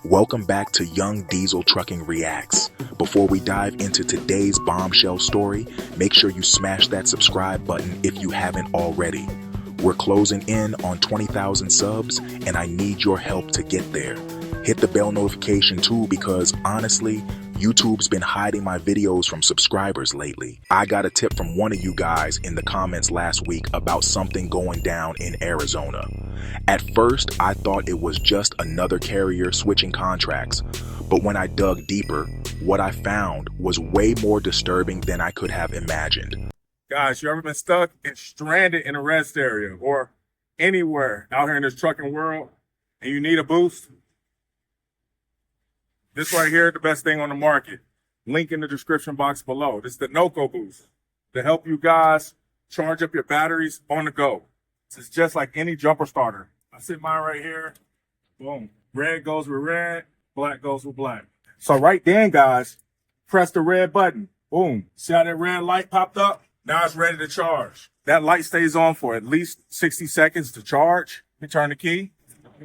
Welcome back to Young Diesel Trucking Reacts. Before we dive into today's bombshell story, make sure you smash that subscribe button if you haven't already. We're closing in on 20,000 subs, and I need your help to get there. Hit the bell notification too, because honestly, YouTube's been hiding my videos from subscribers lately. I got a tip from one of you guys in the comments last week about something going down in Arizona. At first, I thought it was just another carrier switching contracts, but when I dug deeper, what I found was way more disturbing than I could have imagined. Guys, you ever been stuck and stranded in a rest area or anywhere out here in this trucking world and you need a boost? This right here, the best thing on the market. Link in the description box below. This is the NOCO Boost to help you guys charge up your batteries on the go. It's just like any jumper starter. I sit mine right here. Boom. Red goes with red. Black goes with black. So right then, guys, press the red button. Boom. See how that red light popped up? Now it's ready to charge. That light stays on for at least 60 seconds to charge. You turn the key.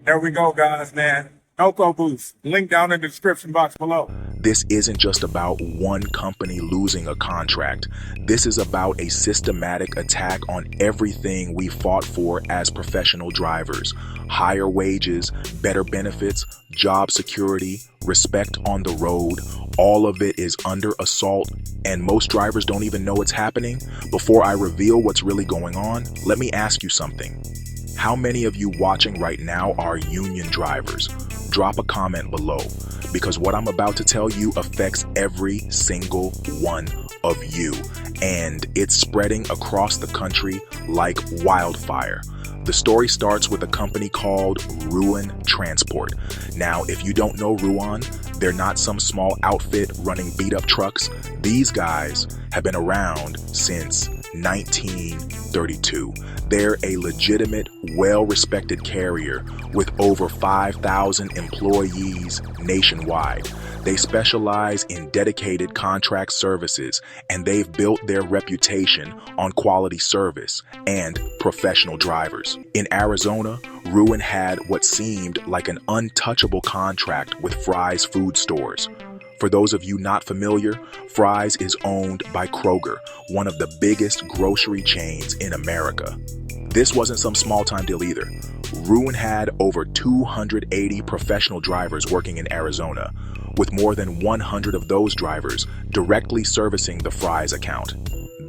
There we go, guys, man. NOCO Boost. Link down in the description box below. This isn't just about one company losing a contract. This is about a systematic attack on everything we fought for as professional drivers. Higher wages, better benefits, job security, respect on the road. All of it is under assault, and most drivers don't even know it's happening. Before I reveal what's really going on, let me ask you something. How many of you watching right now are union drivers? Drop a comment below, because what I'm about to tell you affects every single one of you, and it's spreading across the country like wildfire. The story starts with a company called Ruan Transport. Now, if you don't know Ruan, they're not some small outfit running beat-up trucks. These guys have been around since 1932. They're a legitimate, well-respected carrier with over 5,000 employees nationwide. They specialize in dedicated contract services, and they've built their reputation on quality service and professional drivers. In Arizona, Ruan had what seemed like an untouchable contract with Fry's food stores. For those of you not familiar, Fry's is owned by Kroger, one of the biggest grocery chains in America. This wasn't some small-time deal either. Ruan had over 280 professional drivers working in Arizona, with more than 100 of those drivers directly servicing the Fry's account.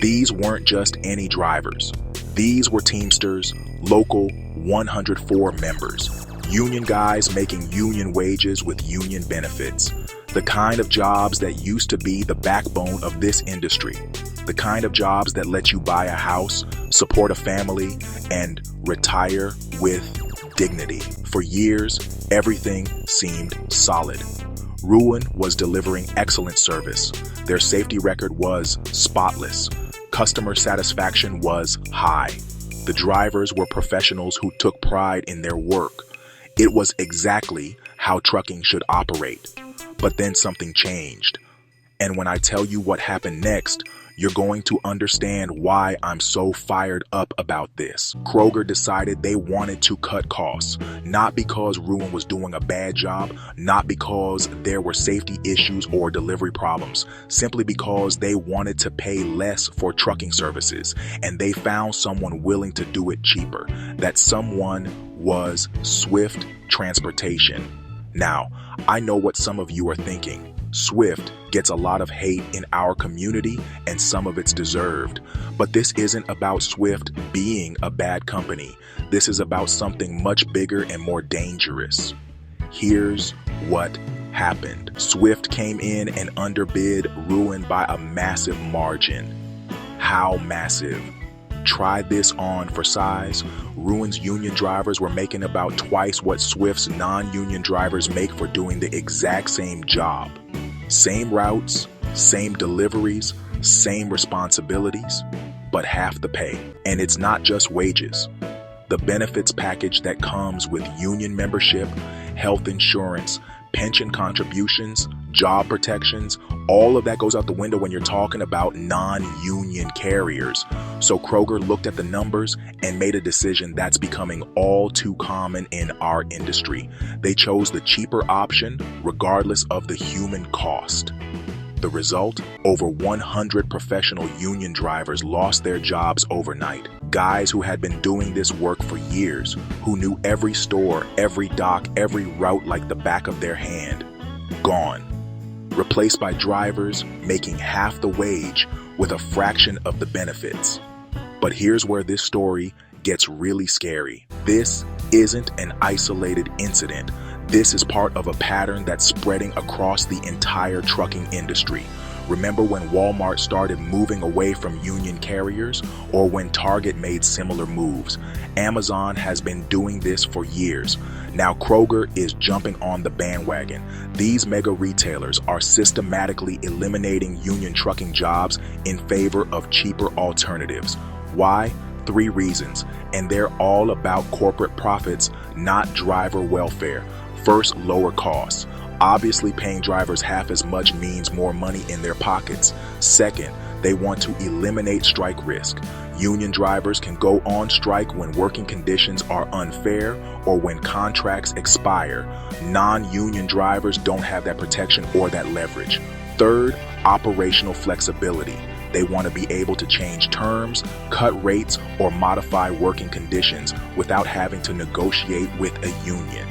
These weren't just any drivers. These were Teamsters, local 104 members, union guys making union wages with union benefits. The kind of jobs that used to be the backbone of this industry. The kind of jobs that let you buy a house, support a family, and retire with dignity. For years, everything seemed solid. Ruan was delivering excellent service. Their safety record was spotless. Customer satisfaction was high. The drivers were professionals who took pride in their work. It was exactly how trucking should operate. But then something changed. And when I tell you what happened next, you're going to understand why I'm so fired up about this. Kroger decided they wanted to cut costs, not because Ruan was doing a bad job, not because there were safety issues or delivery problems, simply because they wanted to pay less for trucking services, and they found someone willing to do it cheaper. That someone was Swift Transportation. Now, I know what some of you are thinking. Swift gets a lot of hate in our community, and some of it's deserved. But this isn't about Swift being a bad company. This is about something much bigger and more dangerous. Here's what happened. Swift came in and underbid Ruan by a massive margin. How massive? Try this on for size. Ruan's union drivers were making about twice what Swift's non-union drivers make for doing the exact same job. Same routes, same deliveries, same responsibilities, but half the pay. And it's not just wages. The benefits package that comes with union membership, health insurance, pension contributions, job protections, all of that goes out the window when you're talking about non-union carriers. So Kroger looked at the numbers and made a decision that's becoming all too common in our industry. They chose the cheaper option regardless of the human cost. The result? Over 100 professional union drivers lost their jobs overnight. Guys who had been doing this work for years, who knew every store, every dock, every route like the back of their hand. Gone. Replaced by drivers making half the wage with a fraction of the benefits. But here's where this story gets really scary. This isn't an isolated incident. This is part of a pattern that's spreading across the entire trucking industry. Remember when Walmart started moving away from union carriers, or when Target made similar moves? Amazon has been doing this for years. Now Kroger is jumping on the bandwagon. These mega retailers are systematically eliminating union trucking jobs in favor of cheaper alternatives. Why? 3 reasons, and they're all about corporate profits, not driver welfare. First, lower costs. Obviously, paying drivers half as much means more money in their pockets. Second, they want to eliminate strike risk. Union drivers can go on strike when working conditions are unfair or when contracts expire. Non-union drivers don't have that protection or that leverage. Third, operational flexibility. They want to be able to change terms, cut rates, or modify working conditions without having to negotiate with a union.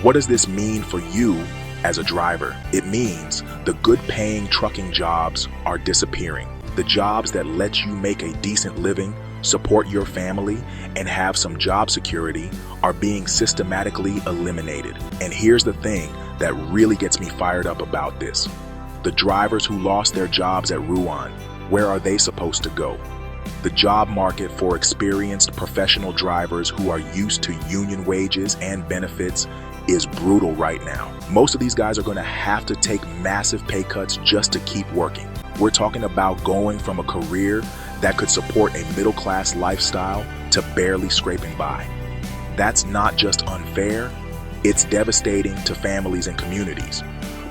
What does this mean for you as a driver? It means the good-paying trucking jobs are disappearing. The jobs that let you make a decent living, support your family, and have some job security are being systematically eliminated. And here's the thing that really gets me fired up about this. The drivers who lost their jobs at Ruan, where are they supposed to go? The job market for experienced professional drivers who are used to union wages and benefits is brutal right now. Most of these guys are going to have to take massive pay cuts just to keep working. We're talking about going from a career that could support a middle-class lifestyle to barely scraping by. That's not just unfair, it's devastating to families and communities.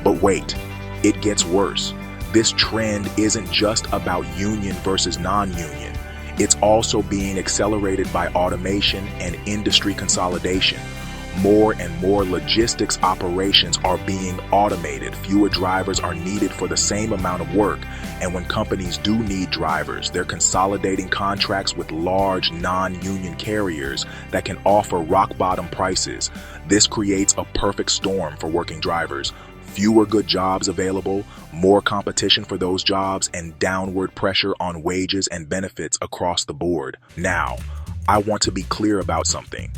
But wait, it gets worse. This trend isn't just about union versus non-union. It's also being accelerated by automation and industry consolidation. More and more logistics operations are being automated. Fewer drivers are needed for the same amount of work. And when companies do need drivers, they're consolidating contracts with large non-union carriers that can offer rock-bottom prices. This creates a perfect storm for working drivers. Fewer good jobs available, more competition for those jobs, and downward pressure on wages and benefits across the board. Now, I want to be clear about something.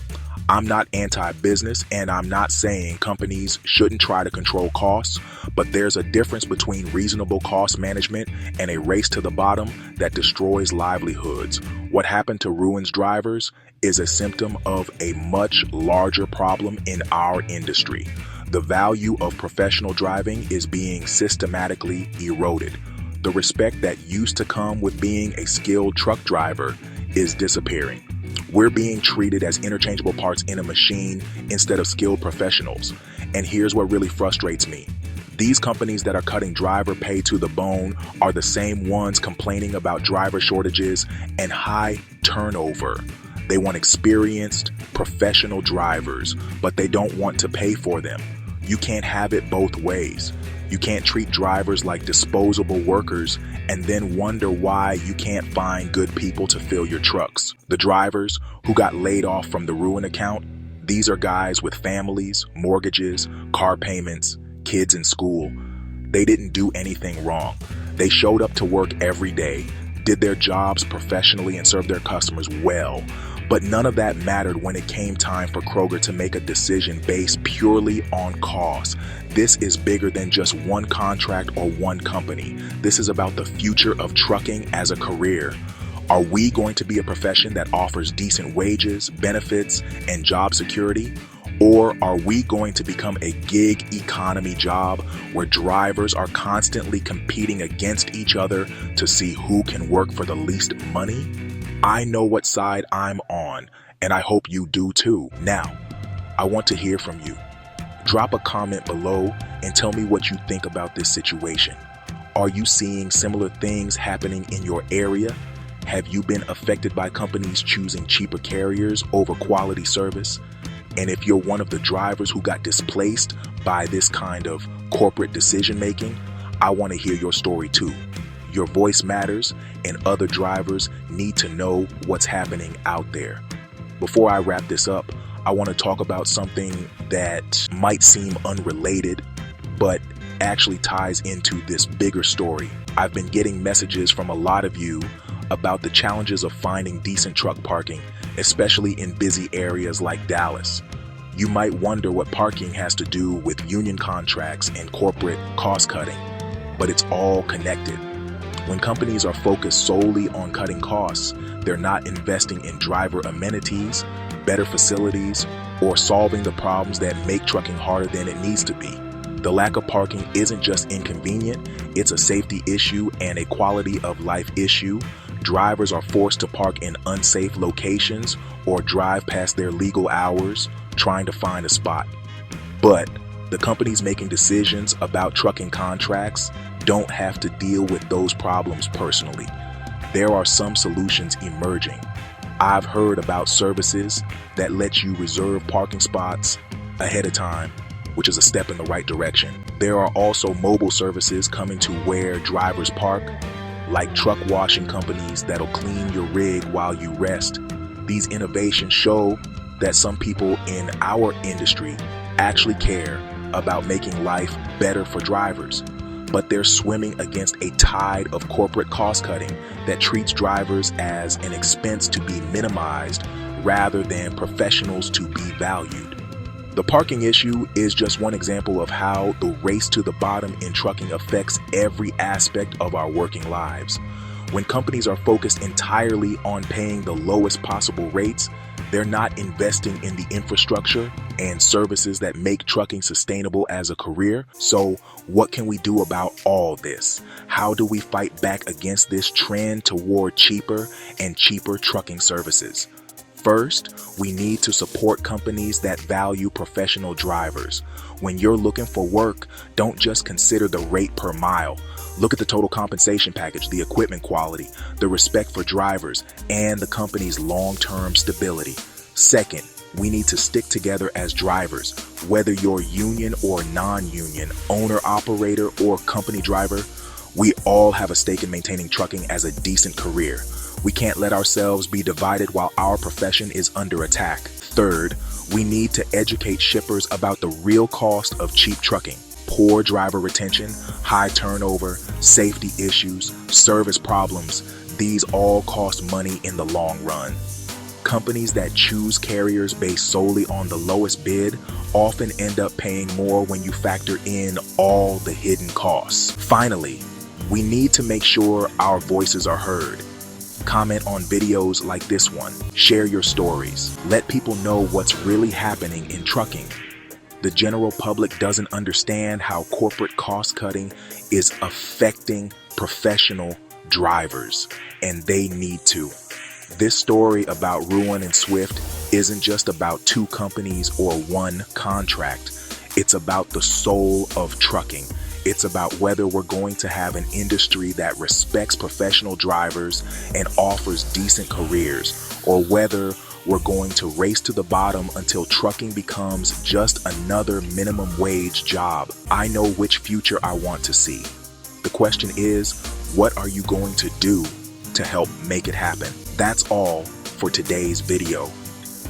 I'm not anti-business, and I'm not saying companies shouldn't try to control costs, but there's a difference between reasonable cost management and a race to the bottom that destroys livelihoods. What happened to Ruan's drivers is a symptom of a much larger problem in our industry. The value of professional driving is being systematically eroded. The respect that used to come with being a skilled truck driver is disappearing. We're being treated as interchangeable parts in a machine instead of skilled professionals. And here's what really frustrates me. These companies that are cutting driver pay to the bone are the same ones complaining about driver shortages and high turnover. They want experienced, professional drivers, but they don't want to pay for them. You can't have it both ways. You can't treat drivers like disposable workers and then wonder why you can't find good people to fill your trucks. The drivers who got laid off from the Ruan account, these are guys with families, mortgages, car payments, kids in school. They didn't do anything wrong. They showed up to work every day, did their jobs professionally, and served their customers well. But none of that mattered when it came time for Kroger to make a decision based purely on cost. This is bigger than just one contract or one company. This is about the future of trucking as a career. Are we going to be a profession that offers decent wages, benefits, and job security? Or are we going to become a gig economy job where drivers are constantly competing against each other to see who can work for the least money? I know what side I'm on, and I hope you do too. Now, I want to hear from you. Drop a comment below and tell me what you think about this situation. Are you seeing similar things happening in your area? Have you been affected by companies choosing cheaper carriers over quality service? And if you're one of the drivers who got displaced by this kind of corporate decision making, I want to hear your story too. Your voice matters, and other drivers need to know what's happening out there. Before I wrap this up, I want to talk about something that might seem unrelated, but actually ties into this bigger story. I've been getting messages from a lot of you about the challenges of finding decent truck parking, especially in busy areas like Dallas. You might wonder what parking has to do with union contracts and corporate cost cutting, but it's all connected. When companies are focused solely on cutting costs, they're not investing in driver amenities, better facilities, or solving the problems that make trucking harder than it needs to be. The lack of parking isn't just inconvenient, it's a safety issue and a quality of life issue. Drivers are forced to park in unsafe locations or drive past their legal hours trying to find a spot. But the companies making decisions about trucking contracts don't have to deal with those problems personally. There are some solutions emerging. I've heard about services that let you reserve parking spots ahead of time, which is a step in the right direction. There are also mobile services coming to where drivers park, like truck washing companies that'll clean your rig while you rest. These innovations show that some people in our industry actually care about making life better for drivers, but they're swimming against a tide of corporate cost cutting that treats drivers as an expense to be minimized rather than professionals to be valued. The parking issue is just one example of how the race to the bottom in trucking affects every aspect of our working lives. When companies are focused entirely on paying the lowest possible rates, they're not investing in the infrastructure and services that make trucking sustainable as a career. So what can we do about all this? How do we fight back against this trend toward cheaper and cheaper trucking services? First, we need to support companies that value professional drivers. When you're looking for work, don't just consider the rate per mile. Look at the total compensation package, the equipment quality, the respect for drivers, and the company's long-term stability. Second, we need to stick together as drivers. Whether you're union or non-union, owner-operator or company driver, we all have a stake in maintaining trucking as a decent career. We can't let ourselves be divided while our profession is under attack. Third, we need to educate shippers about the real cost of cheap trucking. Poor driver retention, high turnover, safety issues, service problems, these all cost money in the long run. Companies that choose carriers based solely on the lowest bid often end up paying more when you factor in all the hidden costs. Finally, we need to make sure our voices are heard. Comment on videos like this one. Share your stories. Let people know what's really happening in trucking. The general public doesn't understand how corporate cost cutting is affecting professional drivers, and they need to. This story about Ruan and Swift isn't just about two companies or one contract. It's about the soul of trucking. It's about whether we're going to have an industry that respects professional drivers and offers decent careers, or whether we're going to race to the bottom until trucking becomes just another minimum wage job. I know which future I want to see. The question is, what are you going to do to help make it happen? That's all for today's video.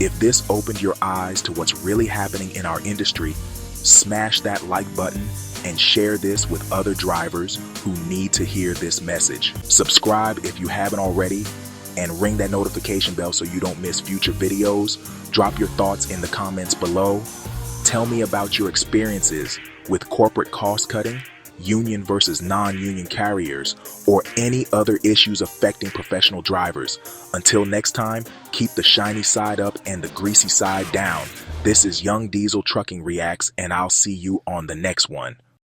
If this opened your eyes to what's really happening in our industry, smash that like button and share this with other drivers who need to hear this message. Subscribe if you haven't already, and ring that notification bell so you don't miss future videos. Drop your thoughts in the comments below. Tell me about your experiences with corporate cost cutting, union versus non-union carriers, or any other issues affecting professional drivers. Until next time, keep the shiny side up and the greasy side down. This is Young Diesel Trucking Reacts, and I'll see you on the next one.